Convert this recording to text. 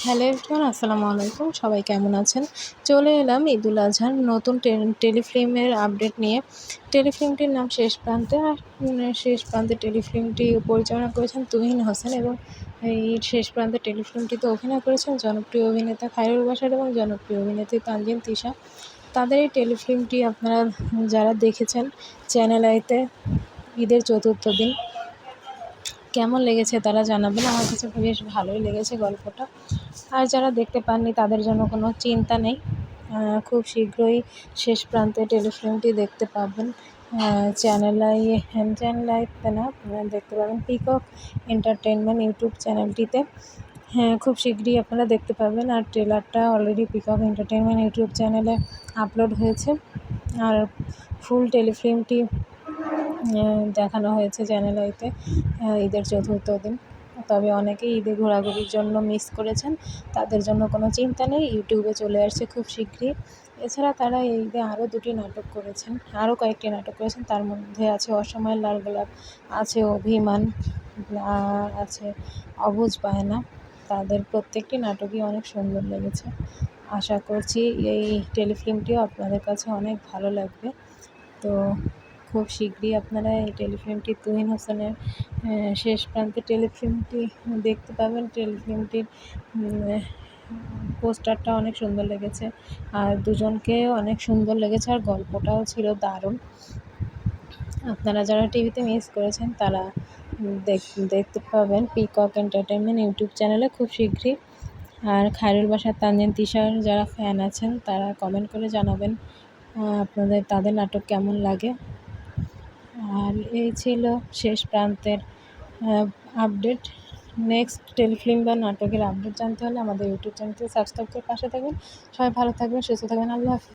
Hello everyone, আসসালামু আলাইকুম। সবাই কেমন আছেন? চলে এলাম ঈদুল আজহার নতুন টেলিফিল্মের আপডেট নিয়ে। টেলিফিল্মটির নাম শেষ প্রান্তে। আর শেষ প্রান্তে টেলিফিল্মটি পরিচালনা করেছেন তুহিন হোসেন এবং এই শেষ প্রান্তে টেলিফিল্মটিতে অভিনয় করেছেন জনপ্রিয় অভিনেতা খায়রুল বাশার এবং জনপ্রিয় অভিনেত্রী তানজিন তিশা। তাদের এই টেলিফিল্মটি আপনারা যারা দেখেছেন চ্যানেল আইতে ঈদের চতুর্থ দিন, কেমন লেগেছে তারা জানাবেন। আমার কাছে বেশ ভালোই লেগেছে গল্পটা। আর যারা দেখতে পাননি তাদের জন্য কোনো চিন্তা নেই, খুব শীঘ্রই শেষ প্রান্তে টেলিফিল্মটি দেখতে পাবেন। চ্যানেল আইতে না, দেখতে পাবেন পিকক এন্টারটেনমেন্ট ইউটিউব চ্যানেলটিতে। হ্যাঁ, খুব শীঘ্রই আপনারা দেখতে পাবেন। আর ট্রেলারটা অলরেডি পিকক এন্টারটেনমেন্ট ইউটিউব চ্যানেলে আপলোড হয়েছে। আর ফুল টেলিফিল্মটি দেখানো হয়েছে চ্যানেল আইতে ঈদের চতুর্থ দিন। তবে অনেকেই ঈদে ঘোরাঘুরির জন্য মিস করেছেন, তাদের জন্য কোনো চিন্তা নেই, ইউটিউবে চলে আসছে খুব শীঘ্রই। এছাড়া তারা এই ঈদে আরও কয়েকটি নাটক করেছেন। তার মধ্যে আছে অসময়ের লাল গোলাপ, আছে অভিমান, আর আছে অবুঝ বায়না। তাদের প্রত্যেকটি নাটকই অনেক সুন্দর লেগেছে। আশা করছি এই টেলিফিল্মটিও আপনাদের কাছে অনেক ভালো লাগবে। তো খুব শীঘ্রই আপনারা এই টেলিফিল্মটি তুহিন হোসেনের শেষ প্রান্তে টেলিফিল্মটি দেখতে পাবেন। টেলিফিল্মটির পোস্টারটা অনেক সুন্দর লেগেছে, আর দুজনকেও অনেক সুন্দর লেগেছে, আর গল্পটাও ছিল দারুণ। আপনারা যারা টিভিতে মিস করেছেন তারা দেখতে পাবেন পিকক এন্টারটেনমেন্ট ইউটিউব চ্যানেলে খুব শীঘ্রই। আর খায়রুল বাশার, তানজিন তিশার যারা ফ্যান আছেন তারা কমেন্ট করে জানাবেন তাদের নাটক কেমন লাগে। আর এই ছিল শেষ প্রান্তের আপডেট। নেক্সট টেলিফিল্ম বা নাটকের আপডেট জানতে হলে আমাদের ইউটিউব চ্যানেলটি সাবস্ক্রাইব করে পাশে থাকবেন। সবাই ভালো থাকবেন, সুস্থ থাকবেন। আল্লাহ হাফিজ।